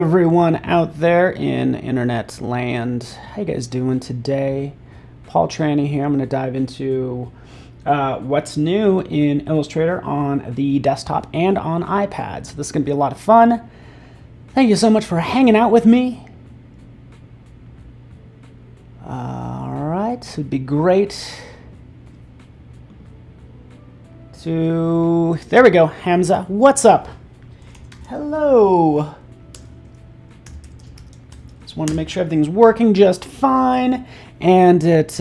Everyone out there in internet land, how you guys doing today? Paul Tranny here. I'm going to dive into what's new in Illustrator on the desktop and on iPad. So this is going to be a lot of fun. Thank you so much for hanging out with me. All right, it'd be great to... There we go, Hamza. What's up? Hello. Just want to make sure everything's working just fine, and it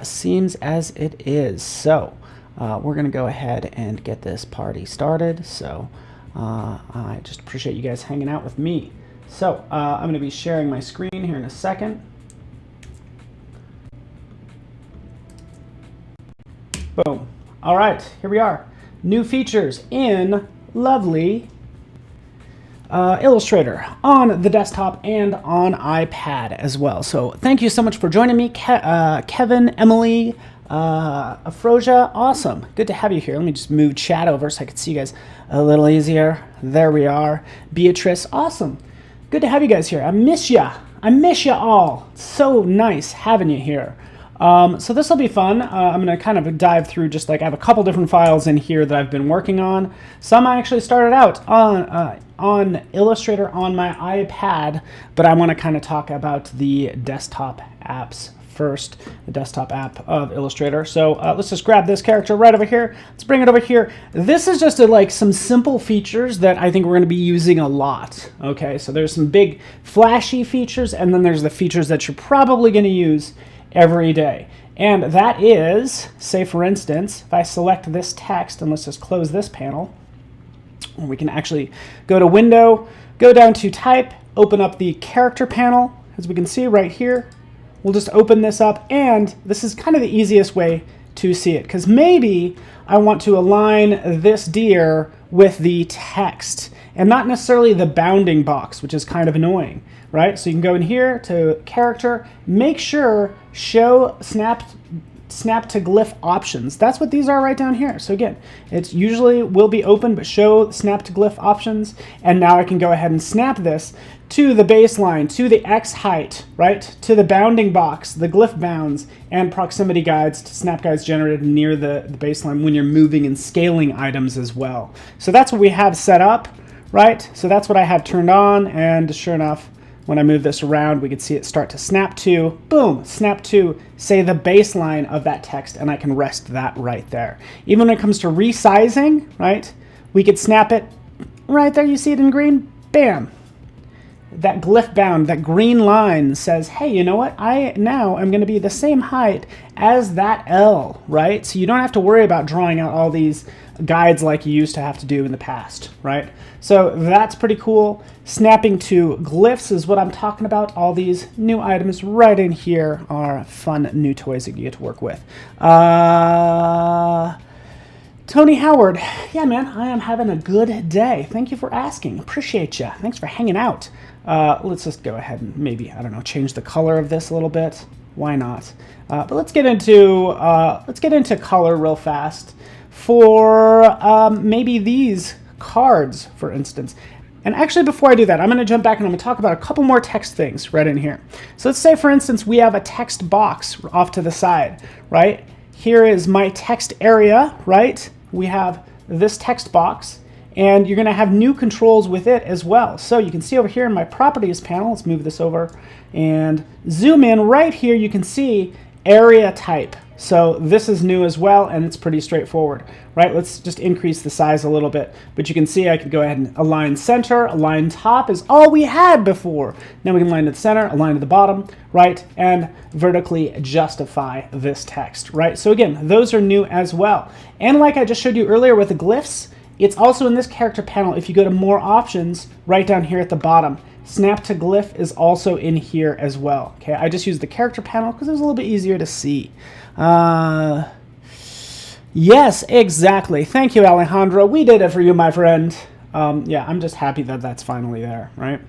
seems as it is. So we're going to go ahead and get this party started. So I just appreciate you guys hanging out with me. So I'm going to be sharing my screen here in a second. Boom. All right, here we are. New features in lovely Illustrator on the desktop and on iPad as well. So thank you so much for joining me, Kevin, Emily, Afrosia. Awesome. Good to have you here. Let me just move chat over so I can see you guys a little easier. There we are. Beatrice. Awesome. Good to have you guys here. I miss ya. I miss ya all. So nice having you here. So this will be fun. I'm going to kind of dive through just like I have a couple different files in here that I've been working on. Some I actually started out on Illustrator on my iPad, but I want to kind of talk about the desktop apps first, the desktop app of Illustrator. So let's just grab this character right over here. Let's bring it over here. This is just like some simple features that I think we're going to be using a lot. Okay, so there's some big flashy features, and then there's the features that you're probably going to use every day. And that is, say for instance, if I select this text, and let's just close this panel, we can actually go to Window, go down to Type, open up the Character panel. As we can see right here, we'll just open this up, and this is kind of the easiest way to see it, because maybe I want to align this deer with the text and not necessarily the bounding box, which is kind of annoying, right? So you can go in here to Character, make sure Show Snap to Glyph Options. That's what these are right down here. So again, it's usually will be open, but Show Snap to Glyph Options, and now I can go ahead and snap this to the baseline, to the X height, right? To the bounding box, the glyph bounds, and proximity guides to snap guides generated near the baseline when you're moving and scaling items as well. So that's what we have set up, right? So that's what I have turned on, and sure enough, when I move this around, we can see it start to snap to, boom, snap to, say, the baseline of that text, and I can rest that right there. Even when it comes to resizing, right, we could snap it right there. You see it in green? Bam. That glyph bound, that green line says, hey, you know what? I now am going to be the same height as that L, right? So you don't have to worry about drawing out all these guides like you used to have to do in the past, right? So that's pretty cool. Snapping to glyphs is what I'm talking about. All these new items right in here are fun new toys that you get to work with. Tony Howard, yeah, man, I am having a good day. Thank you for asking. Appreciate you. Thanks for hanging out. Let's just go ahead and maybe, I don't know, change the color of this a little bit. Why not? But let's get into color real fast for maybe these cards, for instance. And actually, before I do that, I'm going to jump back and I'm going to talk about a couple more text things right in here. So let's say, for instance, we have a text box off to the side, right? Here is my text area, right? We have this text box, and you're going to have new controls with it as well. So you can see over here in my properties panel, let's move this over and zoom in right here. You can see area type. So this is new as well, and it's pretty straightforward, right? Let's just increase the size a little bit. But you can see I could go ahead and align center, align top is all we had before. Now we can align to the center, align to the bottom, right? And vertically justify this text, right? So again, those are new as well. And like I just showed you earlier with the glyphs, it's also in this character panel. If you go to more options, right down here at the bottom, Snap to Glyph is also in here as well. Okay, I just used the character panel because it was a little bit easier to see. Yes, exactly. Thank you, Alejandro. We did it for you, my friend. Yeah, I'm just happy that that's finally there, right?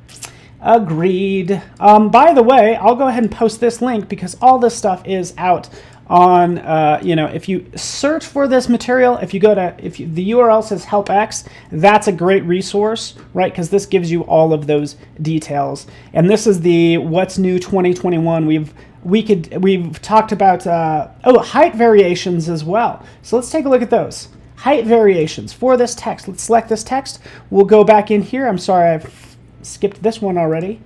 Agreed. By the way, I'll go ahead and post this link because all this stuff is out on, if you search for this material, if you go to, the URL says help X, that's a great resource, right? Because this gives you all of those details. And this is the What's New 2021. We've talked about, height variations as well. So let's take a look at those. Height variations for this text. Let's select this text. We'll go back in here. I'm sorry, I've skipped this one already.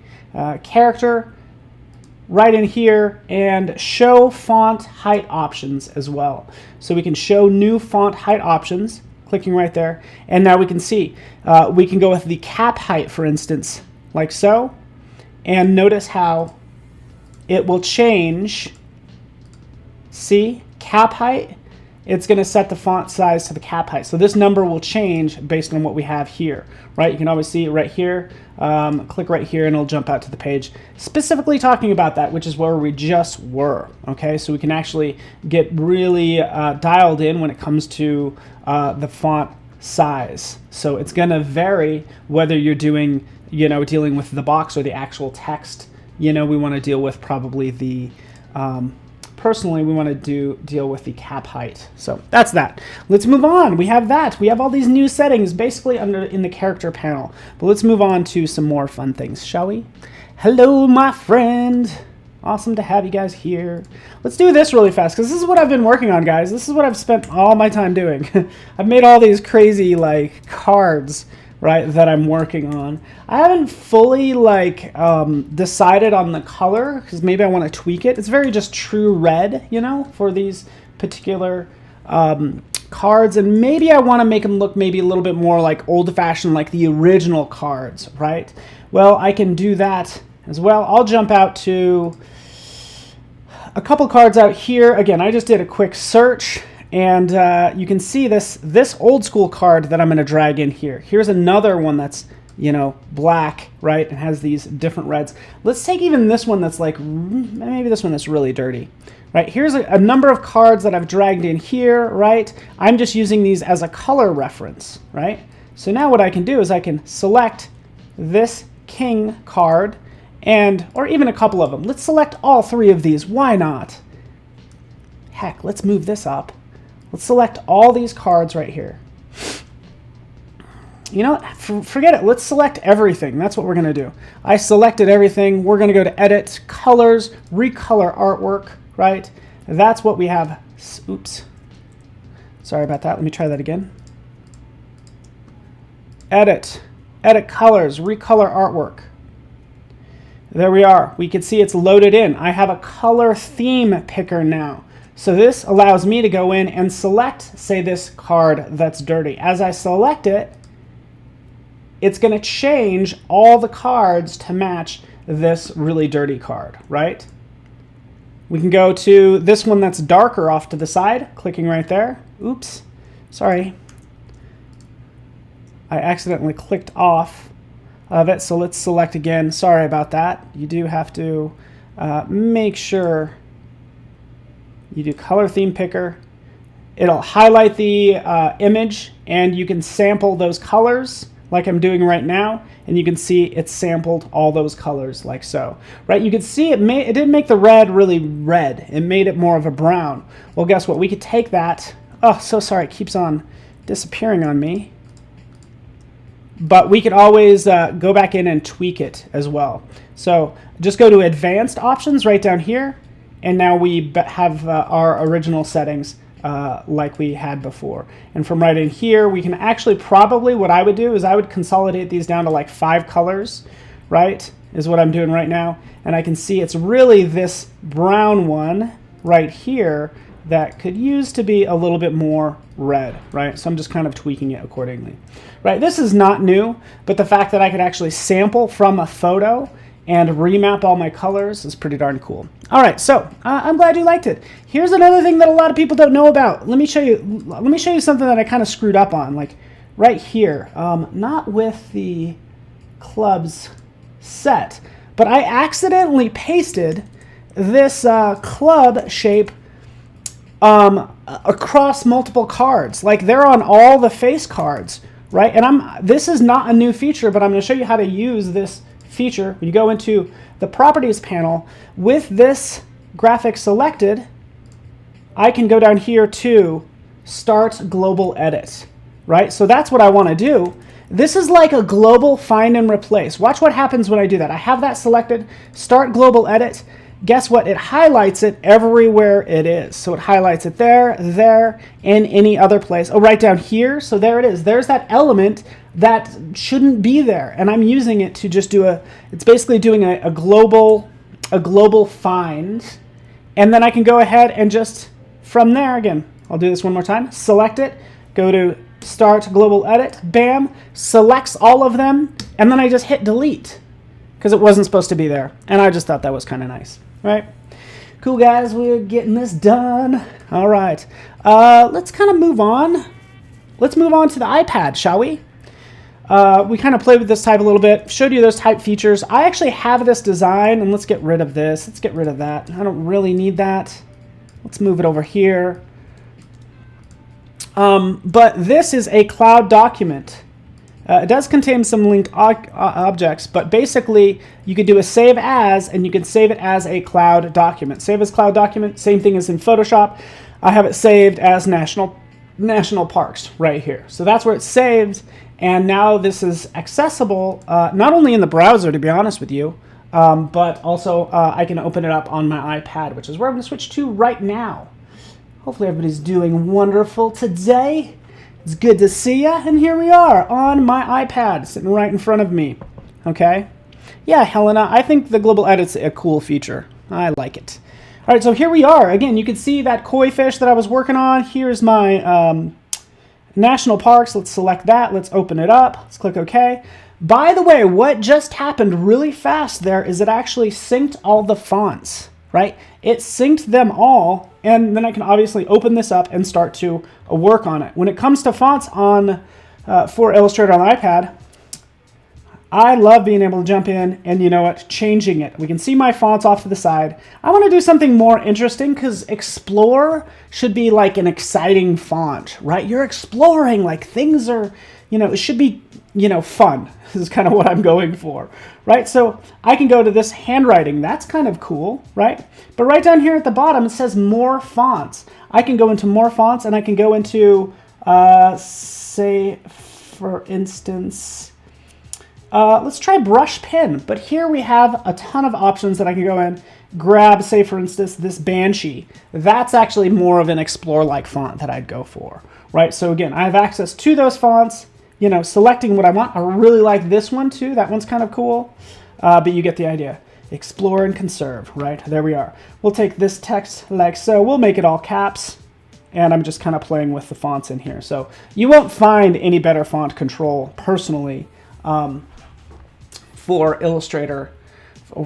Character, right in here, and show font height options as well. So we can show new font height options, clicking right there. And now we can see, we can go with the cap height, for instance, like so. And notice how it will change. See, cap height, it's going to set the font size to the cap height. So this number will change based on what we have here, right? You can always see it right here. Click right here and it'll jump out to the page specifically talking about that, which is where we just were, okay? So we can actually get really dialed in when it comes to the font size. So it's going to vary whether you're doing, dealing with the box or the actual text. We want to deal with probably the personally, we want to deal with the cap height. So that's that. Let's move on. We have that. We have all these new settings basically in the character panel. But let's move on to some more fun things, shall we? Hello, my friend. Awesome to have you guys here. Let's do this really fast because this is what I've been working on, guys. This is what I've spent all my time doing. I've made all these crazy cards, right, that I'm working on. I haven't fully decided on the color because maybe I want to tweak it. It's very just true red, for these particular cards, and maybe I want to make them look maybe a little bit more like old-fashioned, like the original cards, right? Well, I can do that as well. I'll jump out to a couple cards out here. Again, I just did a quick search. And you can see this old school card that I'm going to drag in here. Here's another one that's, black, right? And has these different reds. Let's take even this one that's maybe this one that's really dirty, right? Here's a number of cards that I've dragged in here, right? I'm just using these as a color reference, right? So now what I can do is I can select this king card or even a couple of them. Let's select all three of these. Why not? Heck, let's move this up. Let's select all these cards right here. Forget it. Let's select everything. That's what we're going to do. I selected everything. We're going to go to Edit, Colors, Recolor Artwork, right? That's what we have. Oops. Sorry about that. Let me try that again. Edit Colors, Recolor Artwork. There we are. We can see it's loaded in. I have a color theme picker now. So this allows me to go in and select, say, this card that's dirty. As I select it, it's going to change all the cards to match this really dirty card, right? We can go to this one that's darker off to the side, clicking right there. Oops, sorry. I accidentally clicked off of it, so let's select again. Sorry about that. You do have to make sure you do color theme picker. It'll highlight the image, and you can sample those colors like I'm doing right now, and you can see it's sampled all those colors like so. Right? You can see it didn't make the red really red. It made it more of a brown. Well, guess what? We could take that. Oh, so sorry. It keeps on disappearing on me. But we could always go back in and tweak it as well. So just go to Advanced Options right down here. And now we have our original settings like we had before. And from right in here, we can actually probably, what I would do is I would consolidate these down to 5 colors, right, is what I'm doing right now. And I can see it's really this brown one right here that could use to be a little bit more red, right? So I'm just kind of tweaking it accordingly. Right, this is not new, but the fact that I could actually sample from a photo and remap all my colors is pretty darn cool. All right, so I'm glad you liked it. Here's another thing that a lot of people don't know about. Let me show you something that I kind of screwed up on, right here. Not with the clubs set, but I accidentally pasted this club shape across multiple cards. They're on all the face cards, right? And this is not a new feature, but I'm going to show you how to use this feature. When you go into the Properties panel with this graphic selected, I can go down here to Start Global Edit, right? So that's what I want to do. This is like a global find and replace. Watch what happens when I do that. I have that selected, Start Global Edit. Guess what? It highlights it everywhere it is. So it highlights it there, and any other place. Oh, right down here. So there it is. There's that element that shouldn't be there. And I'm using it to just do it's basically doing a global find. And then I can go ahead and just, from there, again, I'll do this one more time. Select it, go to Start Global Edit, bam, selects all of them, and then I just hit delete because it wasn't supposed to be there. And I just thought that was kind of nice, right? Cool, guys, we're getting this done. All right, let's kind of move on. Let's move on to the iPad, shall we? We kind of played with this type a little bit, showed you those type features. I actually have this design, and let's get rid of this. Let's get rid of that. I don't really need that. Let's move it over here. But this is a cloud document. It does contain some linked objects, but basically you could do a save as, and you can save it as a cloud document. Save as cloud document, same thing as in Photoshop. I have it saved as national parks right here. So that's where it's saved. And now this is accessible, not only in the browser, to be honest with you, but also I can open it up on my iPad, which is where I'm going to switch to right now. Hopefully everybody's doing wonderful today. It's good to see ya, and here we are on my iPad, sitting right in front of me. Okay? Yeah, Helena, I think the global edit's a cool feature. I like it. All right, so here we are. Again, you can see that koi fish that I was working on. Here's my national parks. Let's select that. Let's open it up. Let's click OK. By the way, what just happened really fast there is it actually synced all the fonts, right? It synced them all, and then I can obviously open this up and start to work on it. When it comes to fonts on for Illustrator on the iPad, I love being able to jump in and, you know what, changing it. We can see my fonts off to the side. I want to do something more interesting because Explore should be like an exciting font, right? You're exploring, like things are, you know, it should be, you know, fun. This is kind of what I'm going for, right? So I can go to this handwriting. That's kind of cool, right? But right down here at the bottom, it says more fonts. I can go into more fonts, and I can go into, say, for instance, let's try brush pen. But here we have a ton of options that I can go in, grab, say, for instance, this Banshee. That's actually more of an Explore-like font that I'd go for, right? So again, I have access to those fonts, you know, selecting what I want. I really like this one too. That one's kind of cool, but you get the idea. Explore and conserve, right? There we are. We'll take this text like so. We'll make it all caps, and I'm just kind of playing with the fonts in here. So you won't find any better font control personally for Illustrator,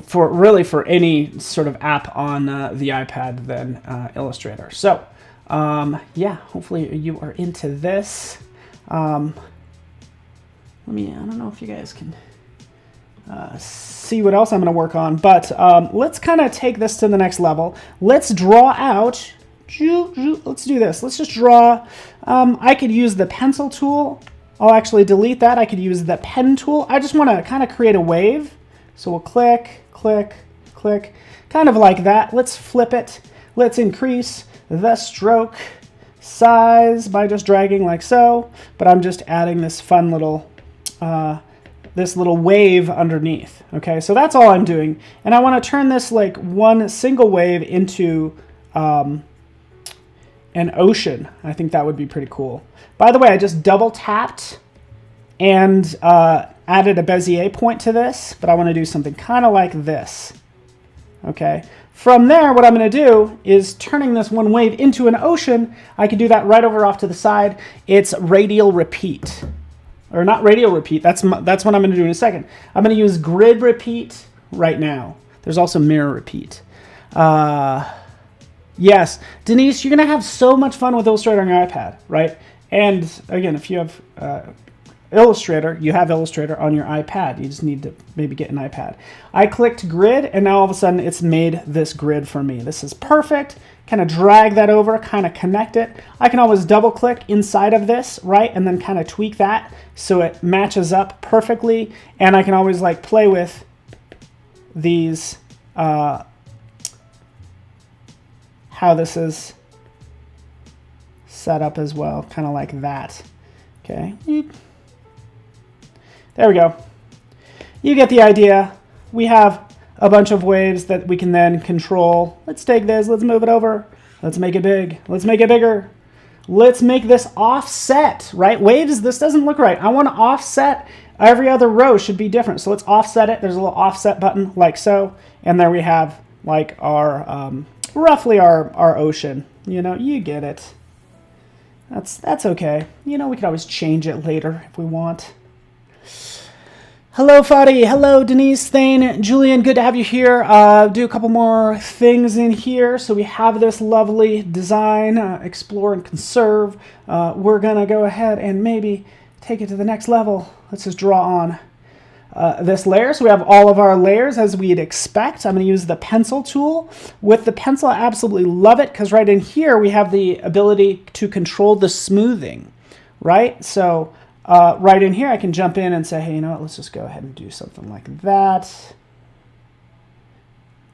for any sort of app on the iPad than Illustrator. So yeah, hopefully you are into this. I don't know if you guys can see what else I'm going to work on, but let's kind of take this to the next level. Let's draw out, let's do this. Let's just draw. I could use the pencil tool. I'll actually delete that. I could use the pen tool. I just want to kind of create a wave. So we'll click, click, click, kind of like that. Let's flip it. Let's increase the stroke size by just dragging like so, but I'm just adding this fun little wave underneath. Okay, so that's all I'm doing, and I want to turn this like one single wave into an ocean. I think that would be pretty cool. By the way, I just double tapped and added a Bezier point to this, but I want to do something kind of like this. Okay. From there, what I'm going to do is turning this one wave into an ocean. I can do that right over off to the side. It's radial repeat. Or not radial repeat. That's what I'm going to do in a second. I'm going to use grid repeat right now. There's also mirror repeat. Yes, Denise, you're going to have so much fun with Illustrator on your iPad, right? And again, if you have Illustrator, you have Illustrator on your iPad. You just need to maybe get an iPad. I clicked grid, and now all of a sudden it's made this grid for me. This is perfect. Kind of drag that over, kind of connect it. I can always double click inside of this, right? And then kind of tweak that so it matches up perfectly. And I can always like play with these, how this is set up as well, kind of like that. Okay. There we go. You get the idea. We have a bunch of waves that we can then control. Let's take this, let's move it over. Let's make it big. Let's make it bigger. Let's make this offset, right? Waves, this doesn't look right. I want to offset. Every other row should be different. So let's offset it. There's a little offset button like so. And there we have like our, roughly our ocean. You know, you get it. That's okay. You know, we could always change it later if we want. Hello, Fadi. Hello, Denise, Thane, Julian. Good to have you here. Do a couple more things in here. So we have this lovely design, explore and conserve. We're going to go ahead and maybe take it to the next level. Let's just draw on this layer. So we have all of our layers as we'd expect. I'm going to use the pencil tool. With the pencil, I absolutely love it because right in here we have the ability to control the smoothing, right? So right in here, I can jump in and say, hey, you know what, let's just go ahead and do something like that.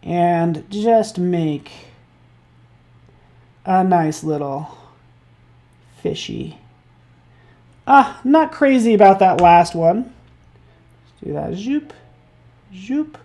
And just make a nice little fishy. Not crazy about that last one. Let's do that. Zoop, zoop,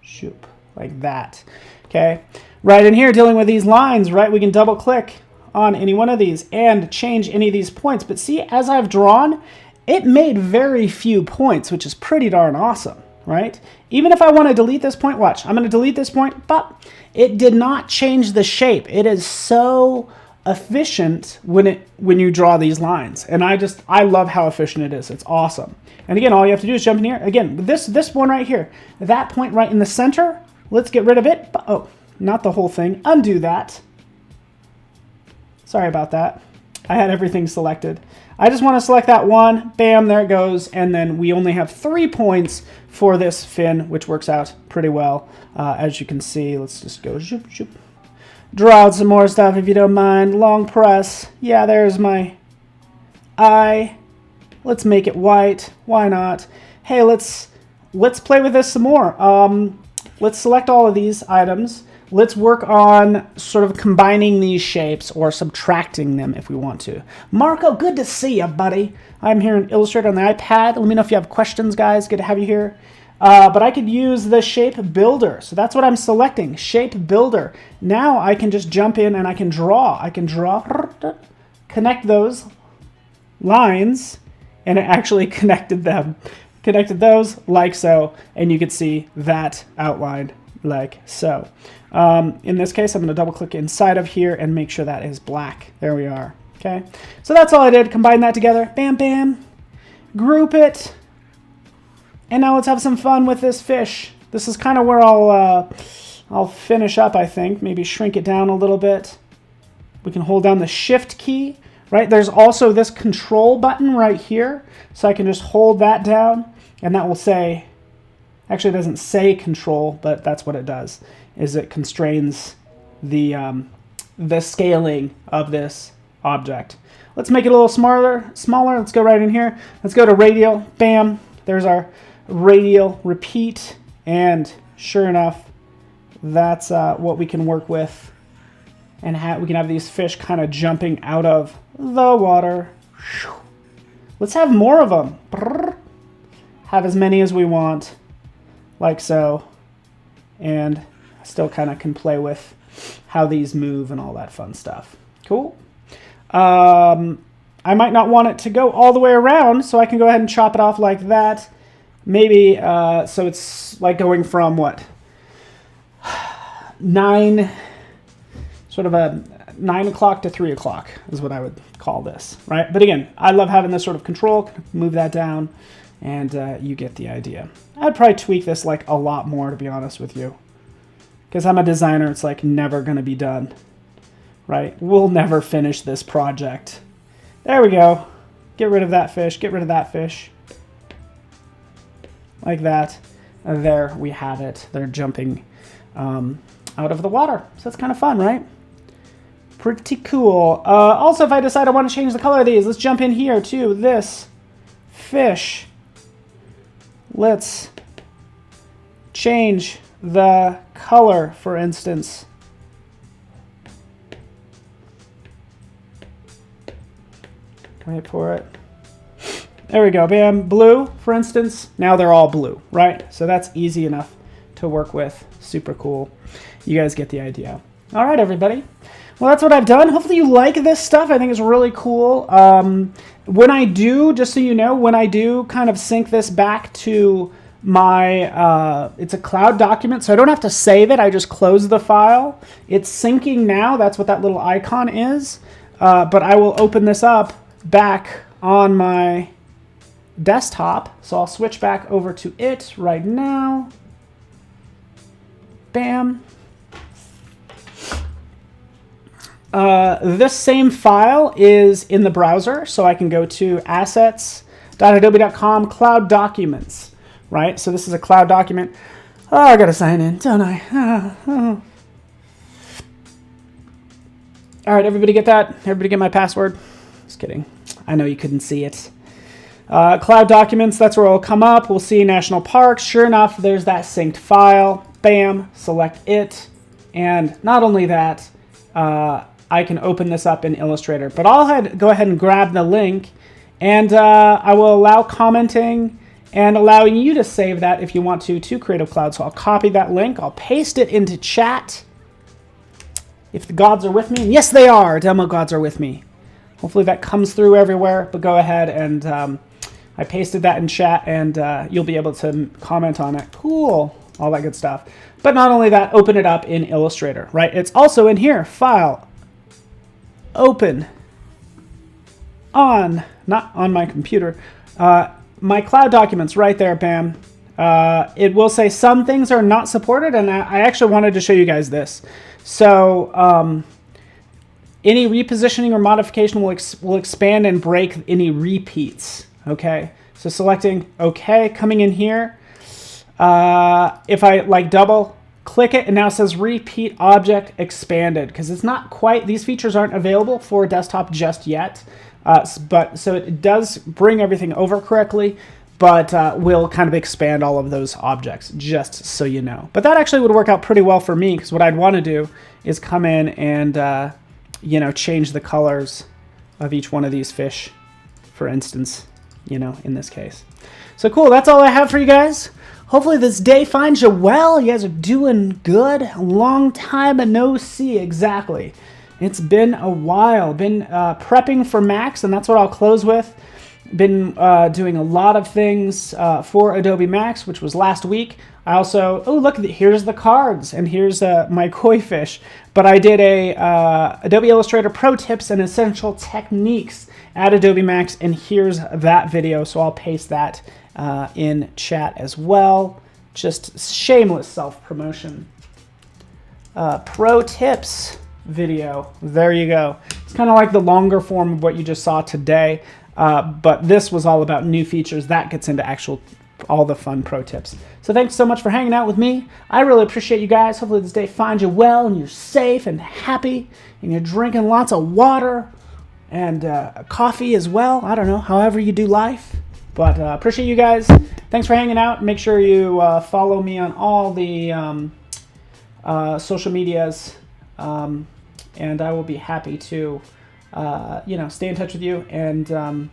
zoop, like that. Okay. Right in here, dealing with these lines, right, we can double click on any one of these and change any of these points. But see, as I've drawn, it made very few points, which is pretty darn awesome, right? Even if I want to delete this point, watch, I'm going to delete this point, but it did not change the shape. It is so efficient when you draw these lines. And I love how efficient it is. It's awesome. And again, all you have to do is jump in here. Again, this one right here, that point right in the center, let's get rid of it. Oh, not the whole thing. Undo that. Sorry about that. I had everything selected. I just want to select that one. Bam, there it goes. And then we only have 3 points for this fin, which works out pretty well. As you can see, let's just go zoop, zoop. Draw out some more stuff if you don't mind. Long press. Yeah, there's my eye. Let's make it white. Why not? Hey, let's play with this some more. Let's select all of these items. Let's work on sort of combining these shapes or subtracting them if we want to. Marco, good to see you, buddy. I'm here in Illustrator on the iPad. Let me know if you have questions, guys. Good to have you here. But I could use the shape builder. So that's what I'm selecting, shape builder. Now I can just jump in and I can draw. I can draw, connect those lines, and it actually connected them. Connected those like so, and you could see that outlined like so. In this case, I'm going to double click inside of here and make sure that is black. There we are. Okay. So that's all I did. Combine that together. Bam, bam. Group it. And now let's have some fun with this fish. This is kind of where I'll finish up, I think. Maybe shrink it down a little bit. We can hold down the shift key, right? There's also this control button right here. So I can just hold that down and that will say, actually it doesn't say control, but that's what it does, is it constrains the scaling of this object. Let's make it a little smaller. Let's go right in here. Let's go to radial. Bam. There's our radial repeat. And sure enough, that's what we can work with. And we can have these fish kind of jumping out of the water. Let's have more of them. Have as many as we want. Like so. And still kind of can play with how these move and all that fun stuff. Cool. I might not want it to go all the way around, so I can go ahead and chop it off like that. Maybe, so it's like going from what? 9, sort of a 9 o'clock to 3 o'clock is what I would call this, right? But again, I love having this sort of control. Move that down, and you get the idea. I'd probably tweak this like a lot more, to be honest with you. Because I'm a designer, it's like never going to be done, right? We'll never finish this project. There we go. Get rid of that fish. Get rid of that fish. Like that. There we have it. They're jumping out of the water. So that's kind of fun, right? Pretty cool. Also, if I decide I want to change the color of these, let's jump in here to this fish. Let's change the color, for instance. wait for it. There we go, bam, blue, for instance. Now they're all blue, right? So that's easy enough to work with. Super cool. You guys get the idea. All right, everybody. Well, that's what I've done. Hopefully you like this stuff. I think it's really cool. When I do, just so you know, when I do kind of sync this back to my, it's a cloud document, so I don't have to save it. I just close the file. It's syncing now. That's what that little icon is. But I will open this up back on my desktop. So I'll switch back over to it right now. Bam. This same file is in the browser, so I can go to assets.adobe.com, cloud documents, right? So this is a cloud document. Oh, I gotta sign in, don't I? All right, everybody get that? Everybody get my password? Just kidding. I know you couldn't see it. Cloud documents, that's where it'll come up. We'll see national parks. Sure enough, there's that synced file. Bam, select it. And not only that, I can open this up in Illustrator. But I'll go ahead and grab the link, and I will allow commenting and allowing you to save that if you want to Creative Cloud. So I'll copy that link. I'll paste it into chat. If the gods are with me, and yes, they are. Demo gods are with me. Hopefully that comes through everywhere, but go ahead and I pasted that in chat, and you'll be able to comment on it. Cool, all that good stuff. But not only that, open it up in Illustrator, right? It's also in here, File, Open, On, not on my computer, my cloud documents right there, bam. It will say some things are not supported, and I actually wanted to show you guys this. So any repositioning or modification will expand and break any repeats, okay? So selecting OK, coming in here. If I like double click it, it now says repeat object expanded, because it's not quite, these features aren't available for desktop just yet. So it does bring everything over correctly, but will kind of expand all of those objects, just so you know. But that actually would work out pretty well for me, because what I'd want to do is come in and you know, change the colors of each one of these fish, for instance, you know, in this case. So cool, that's all I have for you guys. Hopefully this day finds you well. You guys are doing good. A long time no see, exactly. It's been a while. Been prepping for Max, and that's what I'll close with. Been doing a lot of things for Adobe Max, which was last week. I also, oh look, here's the cards, and here's my koi fish. But I did a Adobe Illustrator Pro Tips and Essential Techniques at Adobe Max, and here's that video, so I'll paste that in chat as well. Just shameless self-promotion. Pro Tips video, there you go. It's kind of like the longer form of what you just saw today, but this was all about new features. That gets into actual all the fun pro tips. So thanks so much for hanging out with me. I really appreciate you guys. Hopefully this day finds you well, and you're safe and happy, and you're drinking lots of water and coffee as well. I don't know, however you do life. But appreciate you guys. Thanks for hanging out. Make sure you follow me on all the social medias, and I will be happy to you know, stay in touch with you and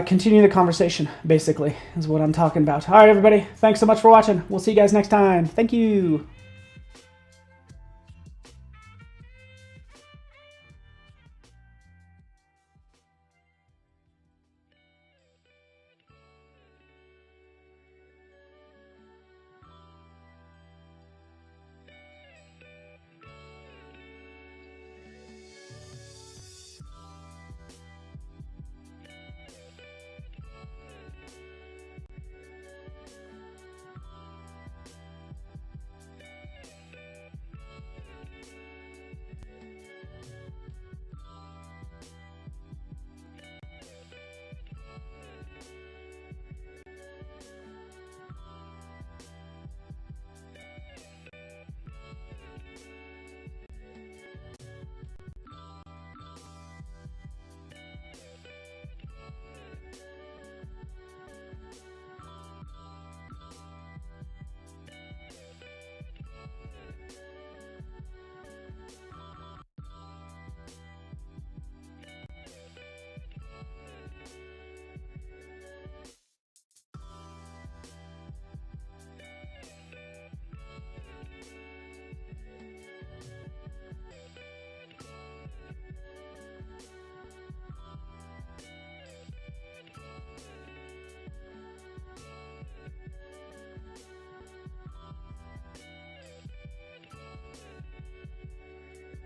continue the conversation, basically, is what I'm talking about. All right, everybody. Thanks so much for watching. We'll see you guys next time. Thank you.